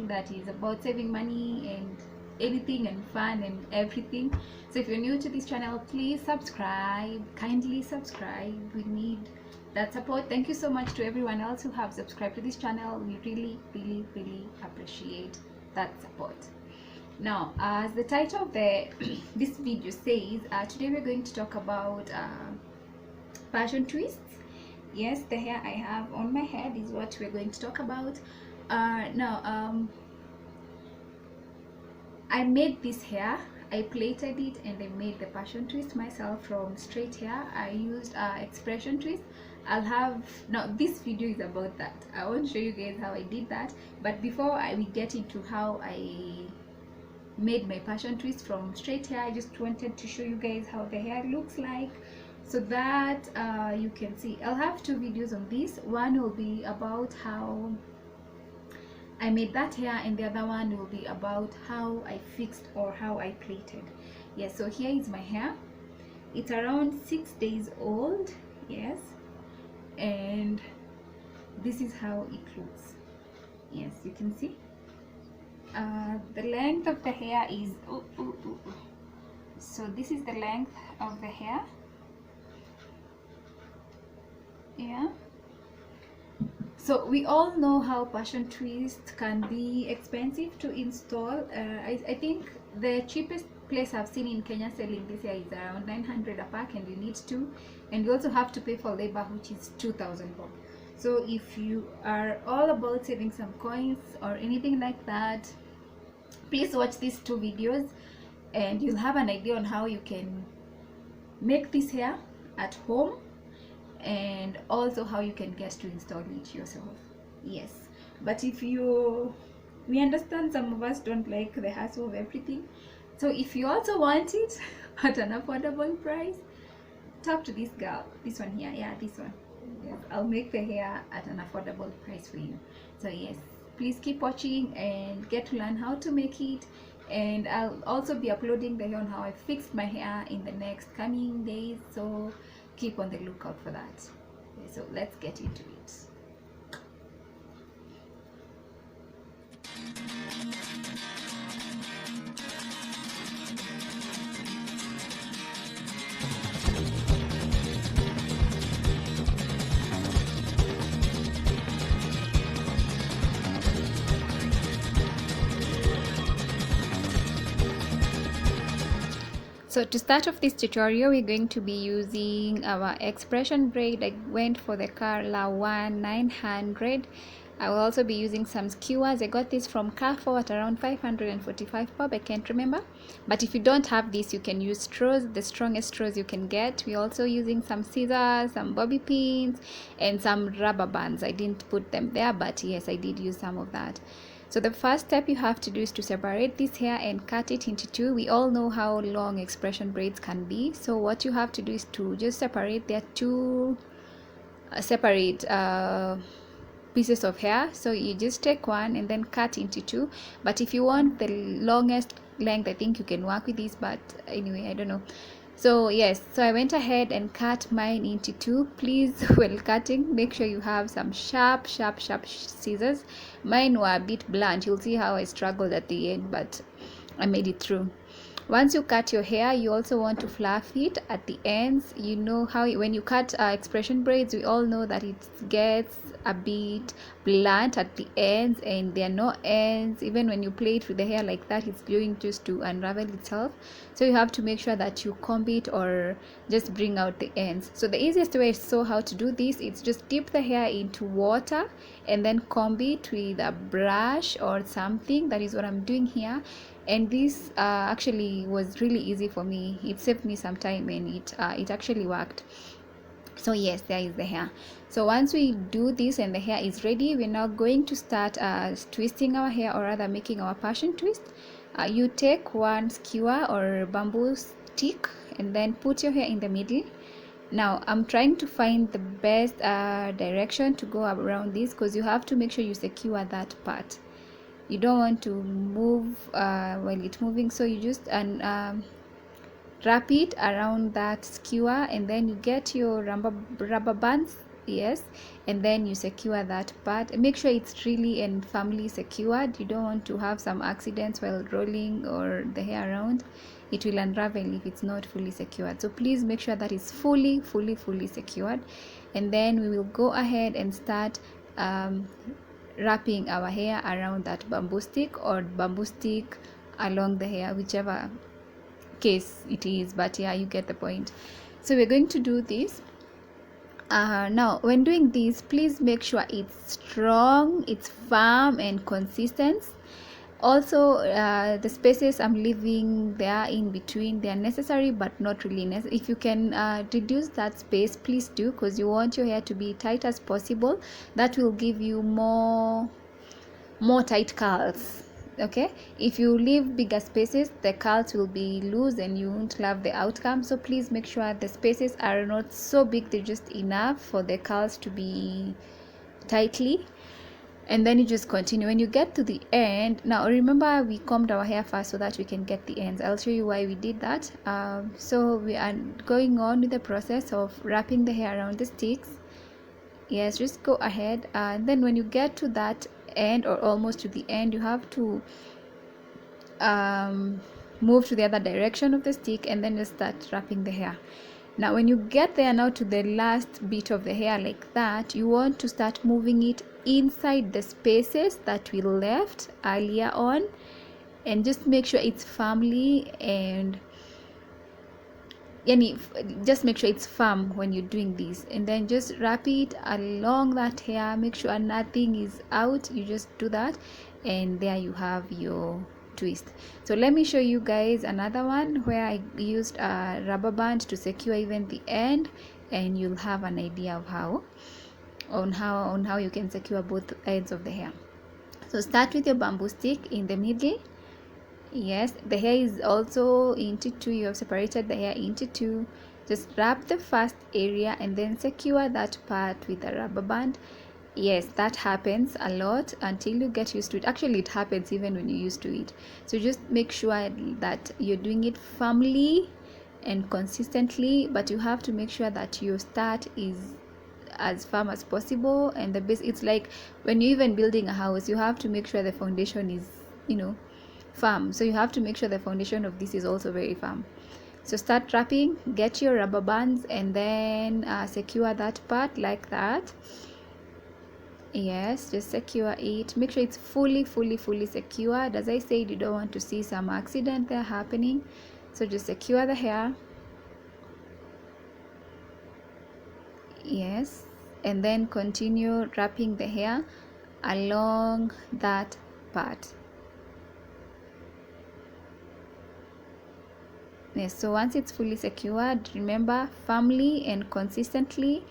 that is about saving money and anything and fun and everything. So if you're new to this channel, please subscribe, kindly subscribe. We need that support. Thank you so much to everyone else who have subscribed to this channel. We really appreciate that support. Now, as the title of this video says, today we're going to talk about passion twists. Yes, the hair I have on my head is what we're going to talk about. Now, I made this hair, I plaited it, and I made the passion twist myself from straight hair. I used expression twist. I'll have, now this video is about that. I won't show you guys how I did that, but before we get into how I made my passion twist from straight hair, I just wanted to show you guys how the hair looks like, so that you can see. I'll have two videos on this. One will be about how I made that hair, and the other one will be about how I fixed or how I plaited. Yes, so here is my hair. It's around 6 days old. Yes, and this is how it looks. Yes, you can see the length of the hair is so this is the length of the hair. Yeah, so we all know how passion twist can be expensive to install. I think the cheapest place I've seen in Kenya selling this hair is around 900 a pack, and you need two, and you also have to pay for labor, which is 2,000 bob. So if you are all about saving some coins or anything like that, please watch these two videos and you'll have an idea on how you can make this hair at home, and also how you can get to install it yourself. Yes, but we understand some of us don't like the hassle of everything. So if you also want it at an affordable price, talk to this girl, this one here. Yeah, this one. Yes, I'll make the hair at an affordable price for you. So yes, please keep watching and get to learn how to make it. And I'll also be uploading the hair on how I fixed my hair in the next coming days, so keep on the lookout for that. Okay, so let's get into it. So to start off this tutorial, we're going to be using our expression braid. I went for the color 1900. I will also be using some skewers. I got this from Carrefour at around 545 bob. I can't remember. But if you don't have this, you can use straws, the strongest straws you can get. We're also using some scissors, some bobby pins, and some rubber bands. I didn't put them there, but yes, I did use some of that. So the first step you have to do is to separate this hair and cut it into two. We all know how long expression braids can be. So what you have to do is to just separate their two separate pieces of hair. So you just take one and then cut into two. But if you want the longest length, I think you can work with this, but anyway, I don't know. So yes, so I went ahead and cut mine into two. Please, while cutting, make sure you have some sharp scissors. Mine were a bit blunt. You'll see how I struggled at the end, but I made it through. Once you cut your hair, you also want to fluff it at the ends. You know how when you cut expression braids, we all know that it gets a bit blunt at the ends, and there are no ends. Even when you play it with the hair like that, it's going just to unravel itself. So you have to make sure that you comb it or just bring out the ends. So the easiest way to show how to do this is just dip the hair into water and then comb it with a brush or something. That is what I'm doing here. And this actually was really easy for me. It saved me some time, and it actually worked. So yes, there is the hair. So once we do this and the hair is ready, we're now going to start twisting our hair, or rather making our passion twist. You take one skewer or bamboo stick and then put your hair in the middle. Now I'm trying to find the best direction to go around this, because you have to make sure you secure that part. You don't want to move while it's moving, so you just wrap it around that skewer, and then you get your rubber bands. yes, and then you secure that part. Make sure it's really and firmly secured. You don't want to have some accidents while rolling or the hair around. It will unravel if it's not fully secured. So please make sure that it's fully secured, and then we will go ahead and start wrapping our hair around that bamboo stick, or bamboo stick along the hair, whichever case it is, but yeah, you get the point. So we're going to do this. Now when doing this, please make sure it's strong, it's firm and consistent. Also, the spaces I'm leaving there in between, they are necessary but not really necessary. If you can reduce that space, please do, because you want your hair to be tight as possible. That will give you more tight curls. Okay, if you leave bigger spaces, the curls will be loose and you won't love the outcome. So please make sure the spaces are not so big, they're just enough for the curls to be tightly. And then you just continue. When you get to the end, now remember we combed our hair first so that we can get the ends. I'll show you why we did that. So we are going on with the process of wrapping the hair around the sticks. Yes, just go ahead, and then when you get to that end or almost to the end, you have to move to the other direction of the stick and then just start wrapping the hair. Now when you get there, now to the last bit of the hair like that, you want to start moving it inside the spaces that we left earlier on, and just make sure it's firmly, and just make sure it's firm when you're doing this, and then just wrap it along that hair. Make sure nothing is out. You just do that, and there you have your twist. So let me show you guys another one where I used a rubber band to secure even the end, and you'll have an idea of how you can secure both ends of the hair. So start with your bamboo stick in the middle. Yes, the hair is also into two. You have separated the hair into two. Just wrap the first area and then secure that part with a rubber band. Yes, that happens a lot until you get used to it. Actually, it happens even when you're used to it. So just make sure that you're doing it firmly and consistently, but you have to make sure that your start is as firm as possible, and the base, it's like when you're even building a house, you have to make sure the foundation is firm. So you have to make sure the foundation of this is also very firm. So start wrapping, get your rubber bands, and then secure that part like that. Yes, just secure it. Make sure it's fully secured. As I said, you don't want to see some accident there happening. So just secure the hair. Yes, and then continue wrapping the hair along that part. Yes, so once it's fully secured, remember, firmly and consistently,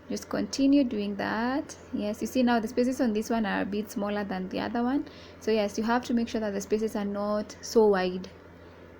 just continue doing that. Yes, you see now the spaces on this one are a bit smaller than the other one. So yes, you have to make sure that the spaces are not so wide.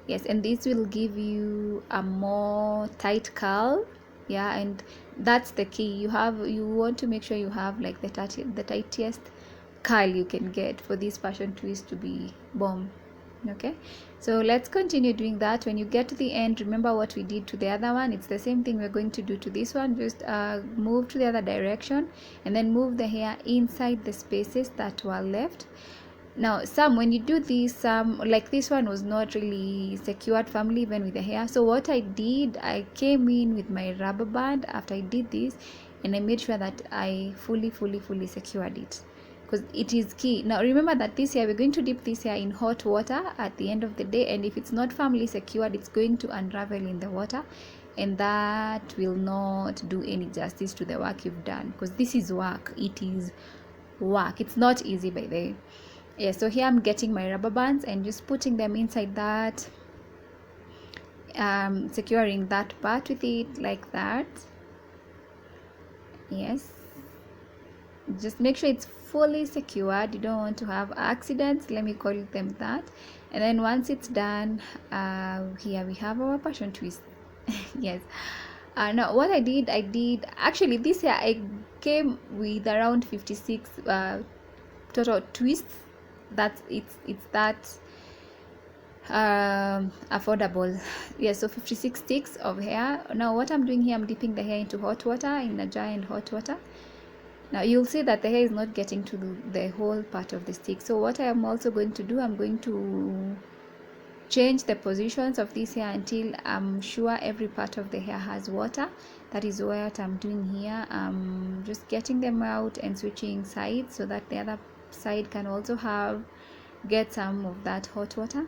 Yes, and this will give you a more tight curl. Yeah, and that's the key. You want to make sure you have like the tightest curl you can get for this fashion twist to be bomb. Okay, so let's continue doing that. When you get to the end, remember what we did to the other one. It's the same thing we're going to do to this one. Just move to the other direction and then move the hair inside the spaces that were left. Now when you do this, like this one was not really secured firmly even with the hair. So what I did, I came in with my rubber band after I did this, and I made sure that I fully secured it, because it is key. Now remember that this hair, we're going to dip this hair in hot water at the end of the day, and if it's not firmly secured, it's going to unravel in the water, and that will not do any justice to the work you've done, because this is work. It is work. It's not easy, by the way. Yeah, so here I'm getting my rubber bands and just putting them inside that, securing that part with it like that. Yes, just make sure it's fully secured. You don't want to have accidents, let me call them that. And then once it's done, here we have our passion twist. Yes, now what I did actually, this here I came with around 56 total twists. That's it's that affordable. Yes, so 56 sticks of hair. Now what I'm doing here, I'm dipping the hair into hot water, in a giant hot water. Now you'll see that the hair is not getting to the whole part of the stick. So what I am also going to do, I'm going to change the positions of this hair until I'm sure every part of the hair has water. That is what I'm doing here. I'm just getting them out and switching sides so that the other side can also get some of that hot water.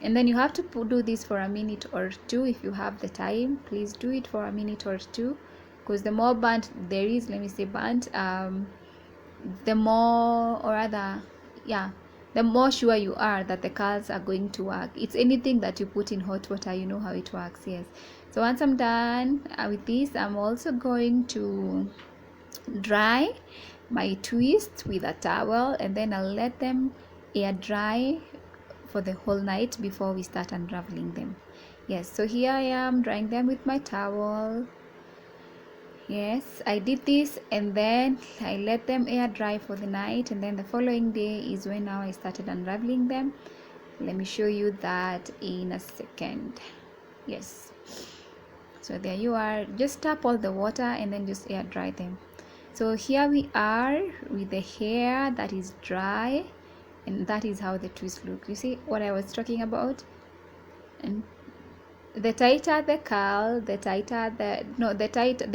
And then you have to do this for a minute or two. If you have the time, please do it for a minute or two, because the more burnt there is, let me say burnt, the more, or rather, yeah, the more sure you are that the curls are going to work. It's anything that you put in hot water, you know how it works. Yes. So once I'm done with this, I'm also going to dry my twists with a towel, and then I'll let them air dry for the whole night before we start unraveling them. Yes, so here I am drying them with my towel. Yes, I did this, and then I let them air dry for the night, and then the following day is when now I started unraveling them. Let me show you that in a second. Yes, so there you are. Just tap all the water and then just air dry them. So here we are with the hair that is dry, and that is how the twists look. You see what I was talking about? And the tighter the curl, the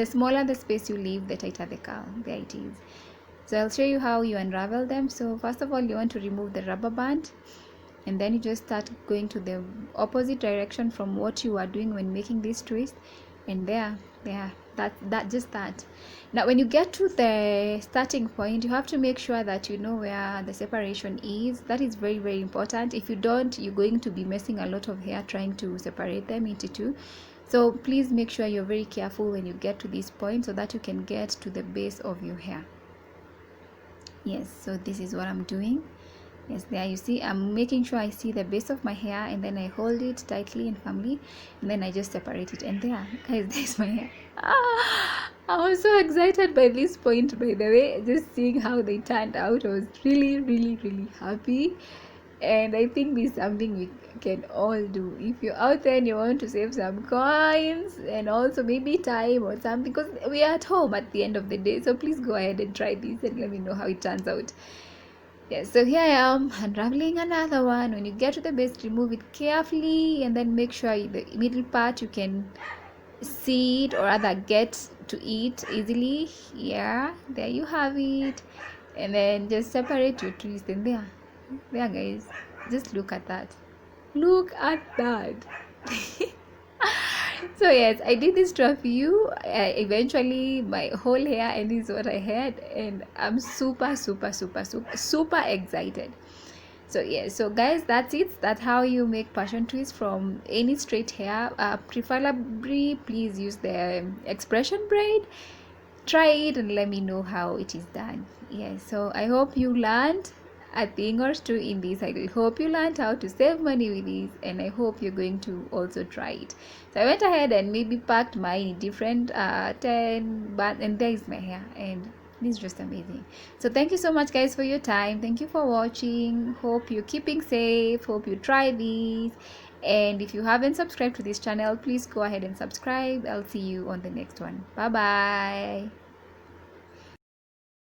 smaller the space you leave, the tighter the curl. There it is. So I'll show you how you unravel them. So first of all, you want to remove the rubber band, and then you just start going to the opposite direction from what you are doing when making this twist, and there, that. Now when you get to the starting point, you have to make sure that you know where the separation is. That is very, very important. If you don't, you're going to be messing a lot of hair trying to separate them into two. So please make sure you're very careful when you get to this point so that you can get to the base of your hair. Yes, so this is what I'm doing. Yes, there you see, I'm making sure I see the base of my hair, and then I hold it tightly and firmly, and then I just separate it. And there, guys, there's my hair. I was so excited by this point, by the way. Just seeing how they turned out, I was really, really, really happy. And I think this is something we can all do. If you're out there and you want to save some coins and also maybe time or something, because we are at home at the end of the day, so please go ahead and try this and let me know how it turns out. Yes, so here I am unraveling another one. When you get to the base, remove it carefully, and then make sure the middle part you can see it, or rather get to it easily. Yeah, there you have it. And then just separate your twist, and there guys, just look at that. So yes, I did this to a few. Eventually my whole hair, and this is what I had, and I'm super excited. So yes, so guys, that's it. That's how you make passion twist from any straight hair. Preferably please use the expression braid. Try it and let me know how it is done. Yes, so I hope you learned a thing or two in this. I hope you learned how to save money with this, and I hope you're going to also try it. So I went ahead and maybe packed my different 10 but, and there is my hair, and this is just amazing. So thank you so much guys for your time. Thank you for watching. Hope you're keeping safe. Hope you try these, and if you haven't subscribed to this channel, please go ahead and subscribe. I'll see you on the next one. Bye bye.